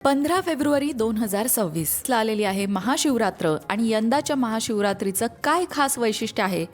15 February 2026 ला आलेली आहे महाशिवरात्र आणि यंदाच्या महाशिवरात्रीचं काय खास वैशिष्ट्य आहे.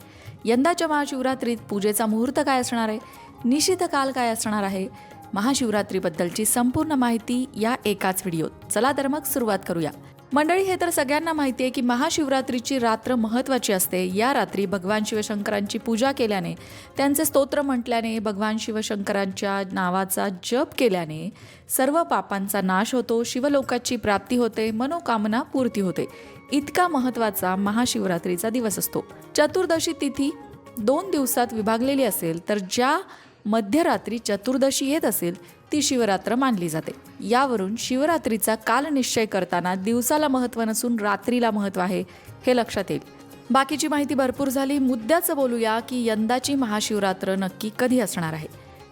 यंदाच्या महाशिवरात्रीत पूजेचा मुहूर्त काय असणार आहे, निशित काल काय असणार आहे, महाशिवरात्रीबद्दलची संपूर्ण माहिती या एकाच व्हिडिओत. चला तर मग सुरुवात करूया. मंडळी, हे तर सगळ्यांना माहिती आहे की महाशिवरात्रीची रात्र महत्त्वाची असते. या रात्री भगवान शिवशंकरांची पूजा केल्याने, त्यांचे स्तोत्र म्हटल्याने, भगवान शिवशंकरांच्या नावाचा जप केल्याने सर्व पापांचा नाश होतो, शिवलोकाची प्राप्ती होते, मनोकामना पूर्ती होते. इतका महत्त्वाचा महाशिवरात्रीचा दिवस असतो. चतुर्दशी तिथी 2 दिवसात विभागलेली असेल तर ज्या मध्यरात्री चतुर्दशी येत असेल ती शिवरात्र मानली जाते. यावरून शिवरात्रीचा काल निश्चय करताना दिवसाला महत्त्व नसून रात्रीला महत्त्व आहे हे लक्षात येईल. बाकीची माहिती भरपूर झाली. मुद्द्याचं बोलूया की यंदाची महाशिवरात्र नक्की कधी असणार आहे.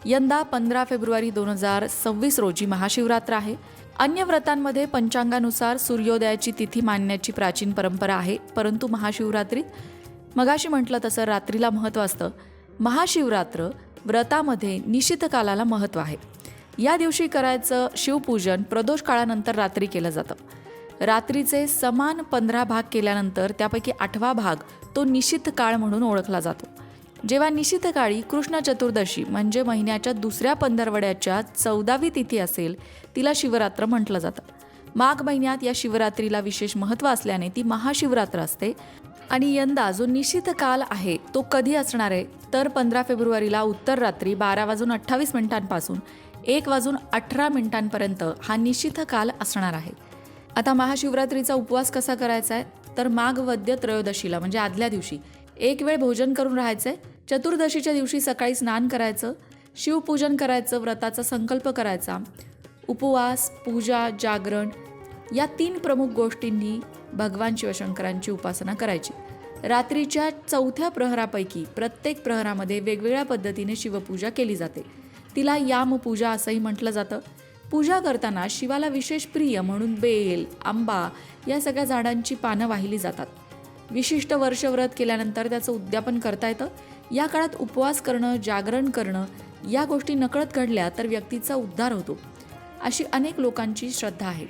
यंदा 15 फेब्रुवारी 2026 रोजी महाशिवरात्र आहे. अन्य व्रतांमध्ये पंचांगानुसार सूर्योदयाची तिथी मानण्याची प्राचीन परंपरा आहे, परंतु महाशिवरात्रीत मगाशी म्हटलं तसं रात्रीला महत्त्व असतं. महाशिवरात्र व्रतामध्ये निशित कालाला महत्त्व आहे. या दिवशी करायचं शिवपूजन प्रदोष काळानंतर रात्री केलं जातं. रात्रीचे समान 15 भाग केल्यानंतर त्यापैकी 8वा भाग तो निशित काळ म्हणून ओळखला जातो. जेव्हा निशित काळी कृष्ण चतुर्दशी म्हणजे महिन्याच्या दुसऱ्या पंधरवड्याच्या 14वी तिथी असेल तिला शिवरात्र म्हटलं जातं. माघ महिन्यात या शिवरात्रीला विशेष महत्त्व असल्याने ती महाशिवरात्र असते. आणि यंदा जो निशित काल आहे तो कधी असणार आहे तर 15 फेब्रुवारीला उत्तर रात्री 12:28 1:18 हा निशित काल असणार आहे. आता महाशिवरात्रीचा उपवास कसा करायचा आहे तर माघ वद्य त्रयोदशीला म्हणजे आदल्या दिवशी एक वेळ भोजन करून राहायचं आहे. चतुर्दशीच्या दिवशी सकाळी स्नान करायचं, शिवपूजन करायचं, व्रताचा संकल्प करायचा. उपवास, पूजा, जागरण या 3 प्रमुख गोष्टींनी भगवान शिवशंकरांची उपासना करायची. रात्रीच्या 4थ्या प्रहरापैकी प्रत्येक प्रहरामध्ये वेगवेगळ्या पद्धतीने शिवपूजा केली जाते. तिला यामपूजा असंही म्हटलं जातं. पूजा करताना शिवाला विशेष प्रिय म्हणून बेल, आंबा या सगळ्या झाडांची पानं वाहिली जातात. विशिष्ट वर्षव्रत केल्यानंतर त्याचं उद्यापन करता येतं. या काळात उपवास करणं, जागरण करणं या गोष्टी नकळत घडल्या तर व्यक्तीचा उद्धार होतो, अशी अनेक लोकांची श्रद्धा आहे.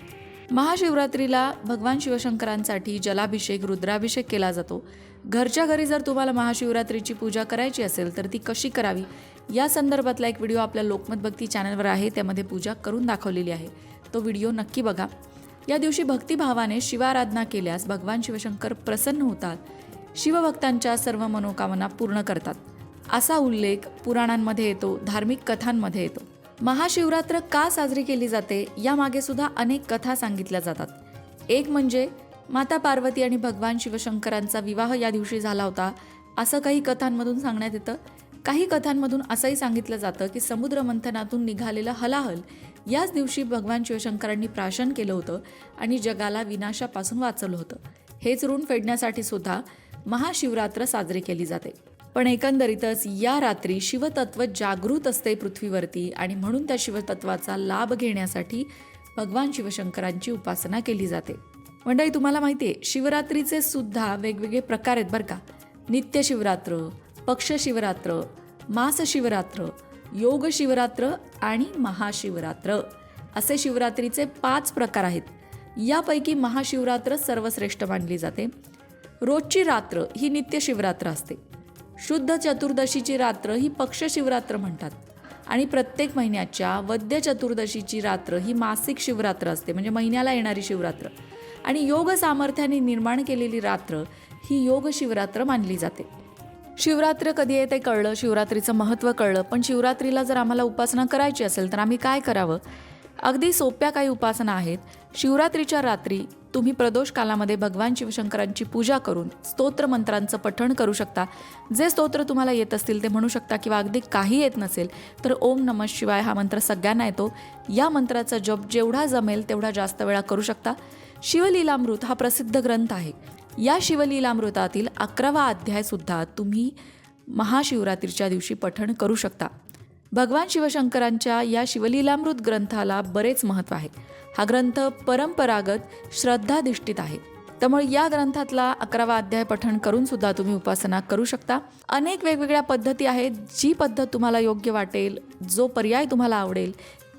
महाशिवरात्रीला भगवान शिवशंकरांसाठी जलाभिषेक, रुद्राभिषेक केला जातो. घरच्या घरी जर तुम्हाला महाशिवरात्रीची पूजा करायची असेल तर ती कशी करावी या संदर्भातला एक व्हिडिओ आपल्या लोकमत भक्ती चॅनलवर आहे. त्यामध्ये पूजा करून दाखवलेली आहे. तो व्हिडिओ नक्की बघा. या दिवशी भक्तिभावाने शिवाराधना केल्यास भगवान शिवशंकर प्रसन्न होतात, शिवभक्तांच्या सर्व मनोकामना पूर्ण करतात, असा उल्लेख पुराणांमध्ये येतो, धार्मिक कथांमध्ये येतो. महाशिवरात्र का साजरी केली जाते यामागे सुद्धा अनेक कथा सांगितल्या जातात. एक म्हणजे माता पार्वती आणि भगवान शिवशंकरांचा विवाह या दिवशी झाला होता असं काही कथांमधून सांगण्यात येतं. काही कथांमधून असंही सांगितलं जातं की समुद्र मंथनातून निघालेलं हलाहल याच दिवशी भगवान शिवशंकरांनी प्राशन केलं होतं आणि जगाला विनाशापासून वाचवलं होतं. हेच ऋण फेडण्यासाठी सुद्धा महाशिवरात्र साजरी केली जाते. पण एकंदरीतच या रात्री शिवतत्व जागृत असते पृथ्वीवरती आणि म्हणून त्या शिवतत्वाचा लाभ घेण्यासाठी भगवान शिवशंकरांची उपासना केली जाते. मंडळी, तुम्हाला माहिती आहे शिवरात्रीचे सुद्धा वेगवेगळे प्रकार आहेत बरं का. नित्य शिवरात्र, पक्ष शिवरात्र, मास शिवरात्र, योग शिवरात्र आणि महाशिवरात्र असे शिवरात्रीचे 5 प्रकार आहेत. यापैकी महाशिवरात्र सर्वश्रेष्ठ मानली जाते. रोजची रात्र ही नित्य शिवरात्र असते. शुद्ध चतुर्दशीची रात्र ही पक्ष शिवरात्र म्हणतात आणि प्रत्येक महिन्याच्या वद्य चतुर्दशीची रात्र ही मासिक शिवरात्र असते म्हणजे महिन्याला येणारी शिवरात्र. आणि योग सामर्थ्याने निर्माण केलेली रात्र ही योग शिवरात्र मानली जाते. शिवरात्र कधी आहे ते कळलं, शिवरात्रीचं महत्त्व कळलं. पण शिवरात्रीला जर आम्हाला उपासना करायची असेल तर आम्ही काय करावं? अगदी सोप्या काही उपासना आहेत. शिवरात्रीच्या रात्री तुम्ही प्रदोष कालामध्ये भगवान शिवशंकरांची पूजा करून स्तोत्र मंत्रांचं पठण करू शकता. जे स्तोत्र तुम्हाला येत असतील ते म्हणू शकता किंवा अगदी काही येत नसेल तर ओम नमः शिवाय हा मंत्र सगळ्यांना येतो. या मंत्राचा जप जेवढा जमेल तेवढा जास्त वेळा करू शकता. शिवलीलामृत हा प्रसिद्ध ग्रंथ आहे. या शिवलीलामृतातील 11वा अध्याय सुद्धा तुम्ही महाशिवरात्रीच्या दिवशी पठण करू शकता. भगवान शिवशंकरांच्या या शिवलीलामृत ग्रंथाला बरेच महत्त्व आहे. हा ग्रंथ परंपरागत श्रद्धाधिष्ठित आहे. त्यामुळे या ग्रंथातला 11वा अध्याय पठण करून सुद्धा तुम्ही उपासना करू शकता. अनेक वेगवेगळ्या पद्धती आहेत. जी पद्धत तुम्हाला योग्य वाटेल, जो पर्याय तुम्हाला आवडेल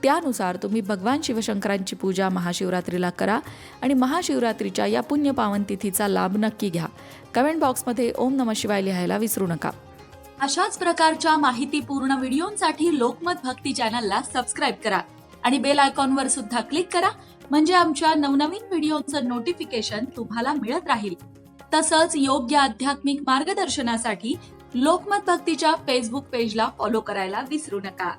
त्यानुसार तुम्ही भगवान शिवशंकरांची पूजा महाशिवरात्रीला करा आणि महाशिवरात्रीच्या या पुण्यपावन तिथीचा लाभ नक्की घ्या. कमेंट बॉक्समध्ये ओम नमः शिवाय लिहायला विसरू नका. अशाच प्रकारच्या माहितीपूर्ण व्हिडिओंसाठी लोकमत भक्ती चॅनलला सबस्क्राईब करा आणि बेल आयकॉनवर सुद्धा क्लिक करा, म्हणजे आमच्या नवनवीन व्हिडिओचं नोटिफिकेशन तुम्हाला मिळत राहील. तसंच योग्य आध्यात्मिक मार्गदर्शनासाठी लोकमत भक्तीच्या फेसबुक पेजला फॉलो करायला विसरू नका.